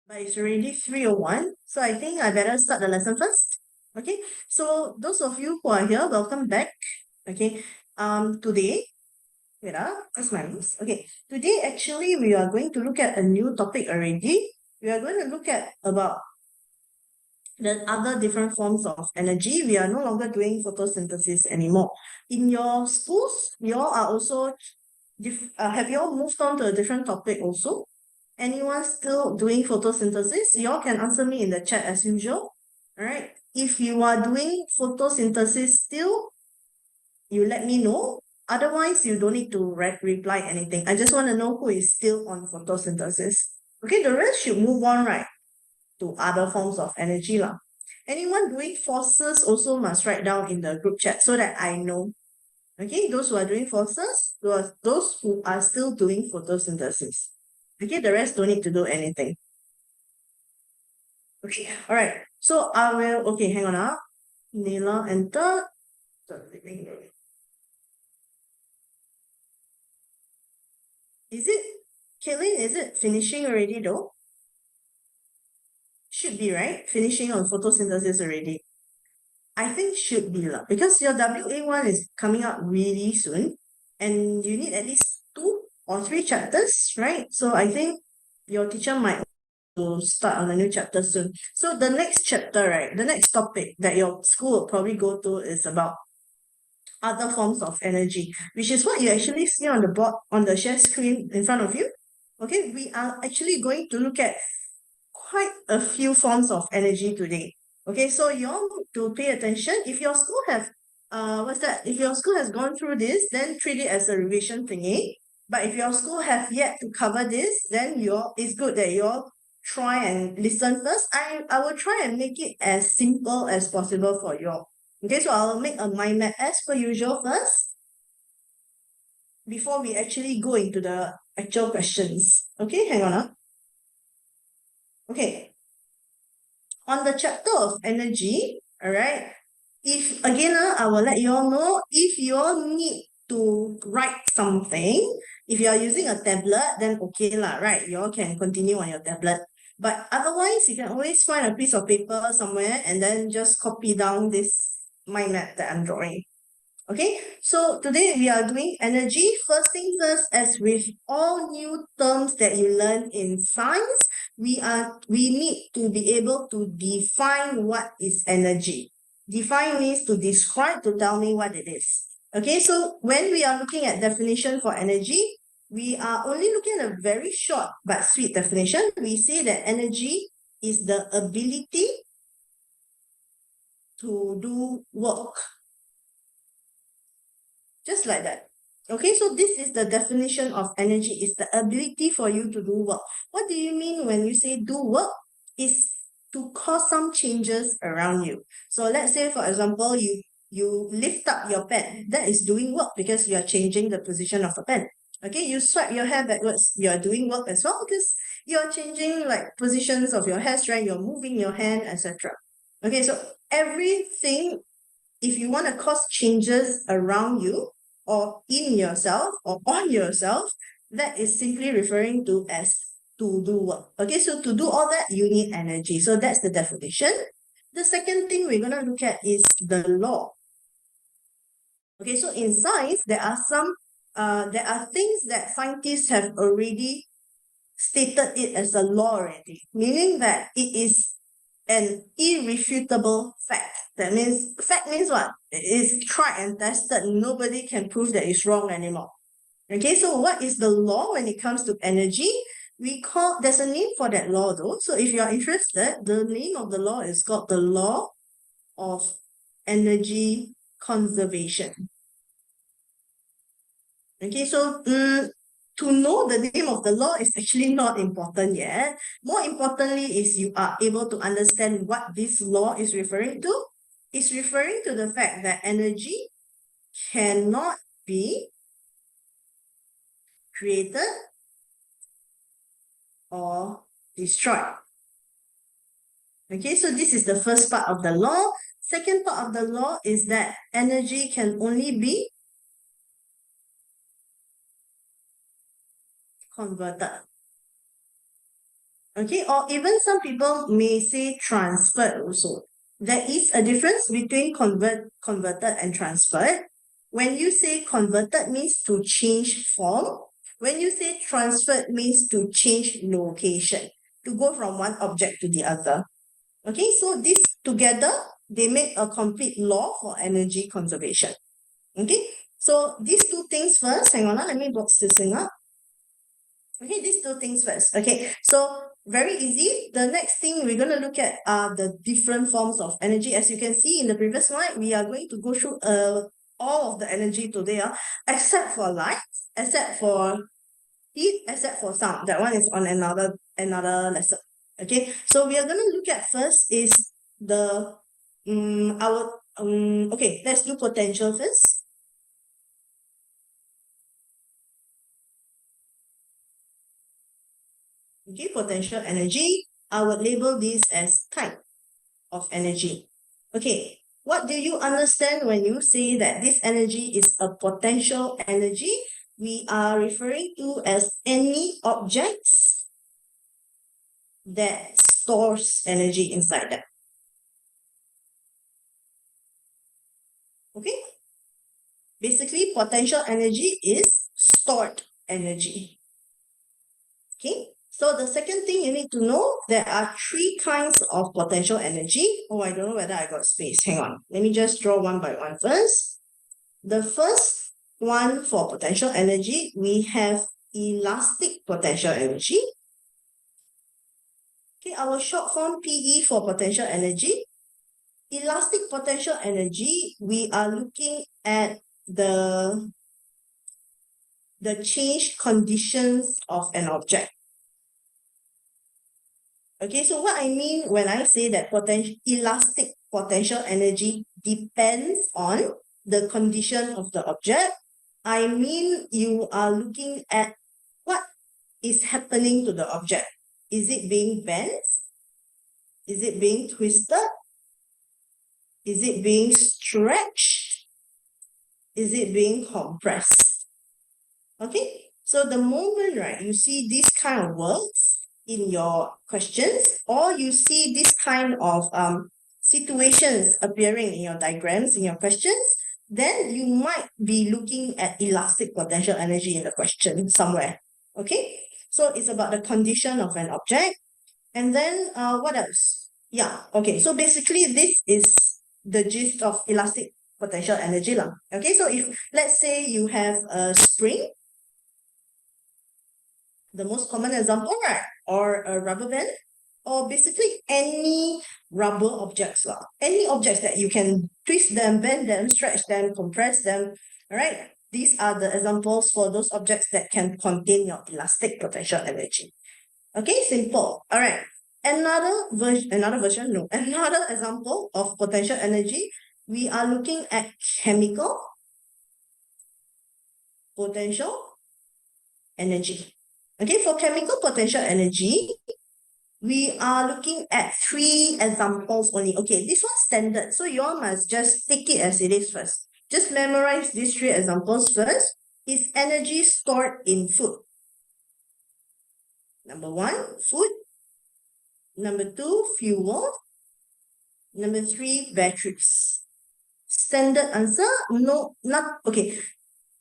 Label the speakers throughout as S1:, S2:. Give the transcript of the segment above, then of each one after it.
S1: but it's already 3:01, so I think I better start the lesson first. Okay, so those of you who are here, welcome back. Okay, today, wait, that's my mouse. Okay, today actually we are going to look at a new topic already. We are going to look at about the other different forms of energy. We are no longer doing photosynthesis anymore. In your schools, you all are also, have you all moved on to a different topic also? Anyone still doing photosynthesis? You all can answer me in the chat as usual. All right. If you are doing photosynthesis still, you let me know. Otherwise, you don't need to reply anything. I just want to know who is still on photosynthesis. Okay, the rest should move on, right, to other forms of energy lah. Anyone doing forces also must write down in the group chat so that I know. Okay, those who are doing forces, those who are still doing photosynthesis. Okay, the rest don't need to do anything. Okay, all right. So I will, okay, hang on. Nila enter the living room. Is it, Caitlin, is it finishing already though? Should be, right? Finishing on photosynthesis already. I think should be lah, because your WA1 is coming out really soon and you need at least 2 or 3 chapters, right? So I think your teacher might to start on a new chapter soon. So the next chapter, right, the next topic that your school will probably go to is about other forms of energy, which is what you actually see on the board, on the share screen in front of you. Okay, we are actually going to look at quite a few forms of energy today. Okay, so you all need to pay attention. If your school have what's that? If your school has gone through this, then treat it as a revision thingy. But if your school have yet to cover this, then it's good that you all try and listen first. I will try and make it as simple as possible for you all. Okay, so I'll make a mind map as per usual first before we actually go into the actual questions. Okay, hang on. Okay, on the chapter of energy, all right, if again, I will let you all know, if you all need to write something, if you are using a tablet, then okay lah, right? You all can continue on your tablet. But otherwise, you can always find a piece of paper somewhere and then just copy down this mind map that I'm drawing. Okay, so today we are doing energy. First thing first, as with all new terms that you learn in science, we need to be able to define what is energy. Define means to describe, to tell me what it is. Okay, so when we are looking at definition for energy, we are only looking at a very short but sweet definition. We say that energy is the ability to do work. Just like that. Okay, so this is the definition of energy. It's the ability for you to do work. What do you mean when you say do work? Is to cause some changes around you. So let's say, for example, you lift up your pen. That is doing work because you are changing the position of the pen. Okay, you swipe your hair backwards. You are doing work as well because you are changing like positions of your hair strand. You're moving your hand, etc. Okay, so everything, if you want to cause changes around you or in yourself or on yourself, that is simply referring to as to do work. Okay, so to do all that, you need energy. So that's the definition. The second thing we're going to look at is the law. Okay, so in science, there are things that scientists have already stated it as a law already, meaning that it is an irrefutable fact. That means, fact means what? It is tried and tested. Nobody can prove that it's wrong anymore. Okay, so what is the law when it comes to energy? There's a name for that law though. So if you are interested, the name of the law is called the law of energy conservation. Okay, so to know the name of the law is actually not important yet. More importantly is you are able to understand what this law is referring to. It's referring to the fact that energy cannot be created or destroyed. Okay, so this is the first part of the law. Second part of the law is that energy can only be converted. Okay, or even some people may say transferred also. There is a difference between converted and transferred. When you say converted means to change form. When you say transferred means to change location, to go from one object to the other. Okay, so this together, they make a complete law for energy conservation. Okay, so these two things first, hang on, let me box this thing up. Okay, these two things first. Okay, so very easy. The next thing we're going to look at are the different forms of energy. As you can see in the previous slide, we are going to go through all of the energy today, except for light, except for heat, except for sound. That one is on another lesson. Okay, so we are going to look at first is the okay, let's do potential first. Okay, potential energy. I would label this as type of energy. Okay, what do you understand when you say that this energy is a potential energy? We are referring to as any objects that stores energy inside them. Okay, basically potential energy is stored energy. Okay, so the second thing you need to know, there are three kinds of potential energy. Oh, I don't know whether I got space. Hang on. Let me just draw one by one first. The first one for potential energy, we have elastic potential energy. Okay, our short form PE for potential energy. Elastic potential energy, we are looking at the change conditions of an object. Okay, so what I mean when I say that elastic potential energy depends on the condition of the object, I mean you are looking at what is happening to the object. Is it being bent? Is it being twisted? Is it being stretched? Is it being compressed? Okay, so the moment, right, you see these kind of words in your questions, or you see this kind of situations appearing in your diagrams, in your questions, then you might be looking at elastic potential energy in the question somewhere. Okay, so it's about the condition of an object. And then what else? Yeah, okay, so basically this is the gist of elastic potential energy. Okay, so if let's say you have a spring, the most common example, right? Or a rubber band, or basically any rubber objects. Any objects that you can twist them, bend them, stretch them, compress them. All right. These are the examples for those objects that can contain your elastic potential energy. Okay, simple. All right. Another example of potential energy, we are looking at chemical potential energy. Okay, for chemical potential energy, we are looking at three examples only. Okay, this one's standard, so you all must just take it as it is first. Just memorize these three examples first. Is energy stored in food? Number one, food. Number two, fuel. Number three, batteries. Standard answer? No, not okay.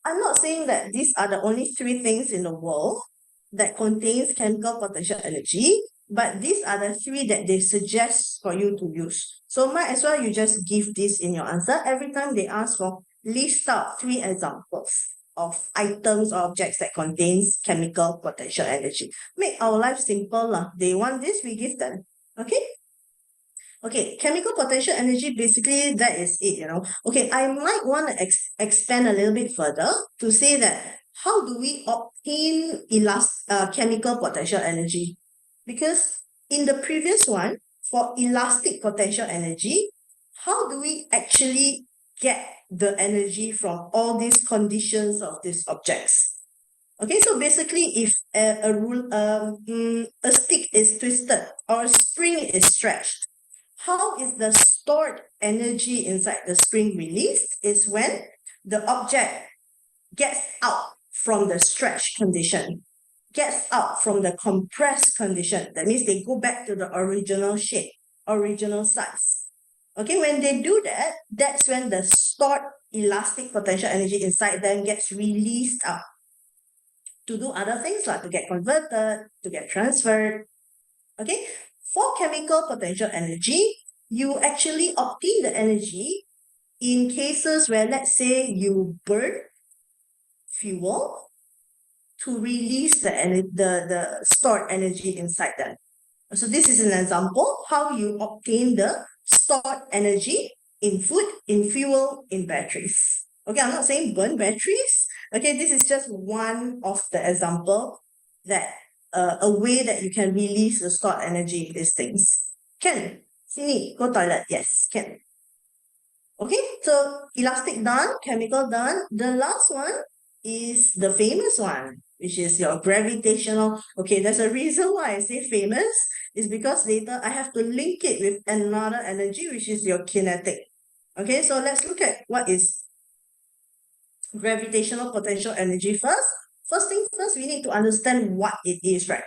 S1: I'm not saying that these are the only three things in the world that contains chemical potential energy, but these are the three that they suggest for you to use. So might as well you just give this in your answer. Every time they ask for, list out three examples of items or objects that contains chemical potential energy. Make our life simple. They want this, we give them. Okay? Okay, chemical potential energy, basically that is it, Okay, I might want to expand a little bit further to say that how do we obtain chemical potential energy? Because in the previous one, for elastic potential energy, how do we actually get the energy from all these conditions of these objects? Okay, so basically if a stick is twisted or a spring is stretched, how is the stored energy inside the spring released is when the object gets out from the stretch condition. gets out from the compressed condition. That means they go back to the original shape, original size. Okay, when they do that, that's when the stored elastic potential energy inside them gets released out to do other things, like to get converted, to get transferred. Okay, for chemical potential energy, you actually obtain the energy in cases where, let's say, you burn fuel to release the stored energy inside them. So this is an example how you obtain the stored energy in food, in fuel, in batteries. Okay, I'm not saying burn batteries. Okay, this is just one of the example that a way that you can release the stored energy in these things. Can sini go toilet? Yes, can. Okay, so elastic done, chemical done. The last one is the famous one, which is your gravitational. Okay, there's a reason why I say famous, is because later I have to link it with another energy, which is your kinetic. Okay, so let's look at what is gravitational potential energy first. First thing first, we need to understand what it is, right?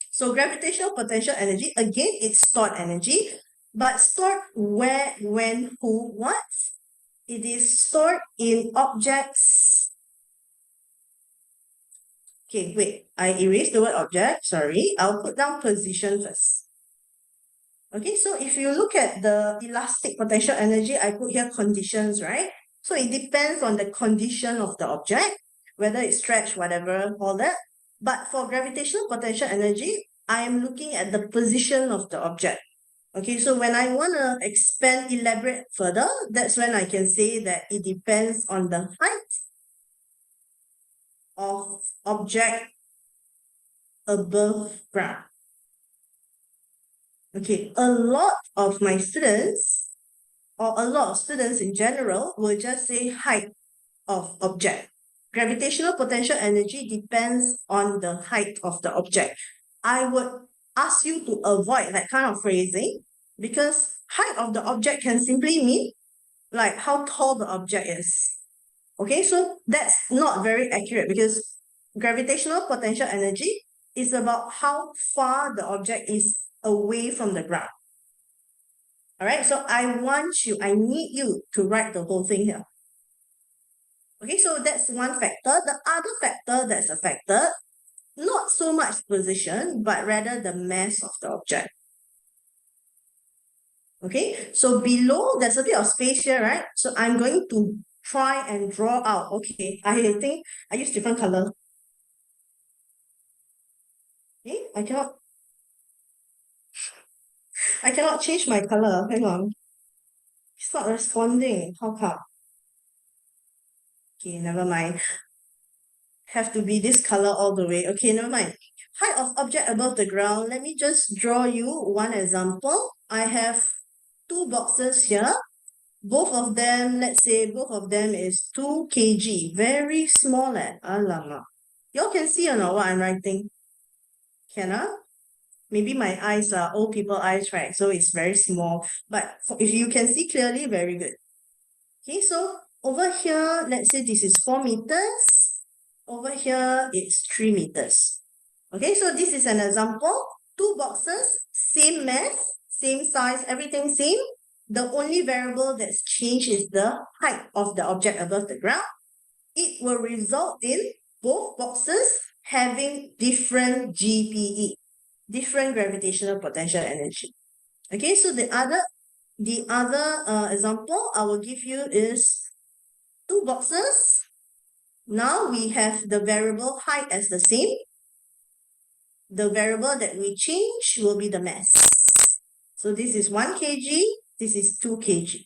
S1: So gravitational potential energy, again, it's stored energy, but stored where, when, who, what? It is stored in objects. Okay, wait, I erased the word object, sorry. I'll put down position first. Okay, so if you look at the elastic potential energy, I put here conditions, right? So it depends on the condition of the object, whether it's stretched, whatever, all that. But for gravitational potential energy, I am looking at the position of the object. Okay, so when I want to expand, elaborate further, that's when I can say that it depends on the height of object above ground. Okay, a lot of my students, or a lot of students in general, will just say height of object. Gravitational potential energy depends on the height of the object. I would ask you to avoid that kind of phrasing, because height of the object can simply mean like how tall the object is. Okay, so that's not very accurate, because gravitational potential energy is about how far the object is away from the ground. All right, so I need you to write the whole thing here. Okay, so that's one factor. The other factor that's affected, not so much position, but rather the mass of the object. Okay, so below, there's a bit of space here, right? So I'm going to try and draw out. Okay, I think I use different color. Okay, I cannot change my color. Hang on. It's not responding. How come? Okay, never mind. Have to be this color all the way. Okay, never mind. Height of object above the ground. Let me just draw you one example. I have two boxes here. Both of them, let's say both of them is 2 kg. Very small, alamak. Y'all can see or not what I'm writing? Can I? Maybe my eyes are old people eyes, right? So it's very small. But if you can see clearly, very good. Okay, so over here, let's say this is 4 meters. Over here, it's 3 meters. Okay, so this is an example. Two boxes, same mass, same size, everything same. The only variable that's changed is the height of the object above the ground. It will result in both boxes having different GPE, different gravitational potential energy. Okay, so the other example I will give you is two boxes. Now we have the variable height as the same. The variable that we change will be the mass. So this is 1 kg, this is 2 kg.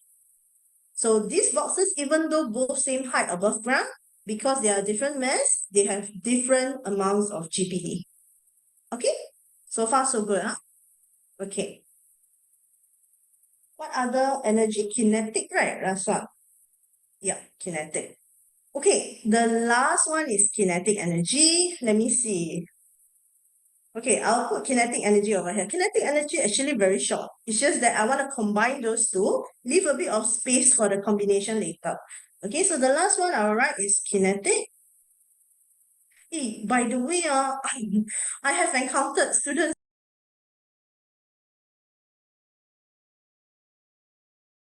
S1: So these boxes, even though both same height above ground, because they are different mass, they have different amounts of GPE. Okay, so far so good, huh? Okay. What other energy? Kinetic, right? Last one. Yeah, kinetic. Okay, the last one is kinetic energy. Let me see. Okay, I'll put kinetic energy over here. Kinetic energy actually very short. It's just that I want to combine those two, leave a bit of space for the combination later. Okay, so the last one I'll write is kinetic. By the way, I have encountered students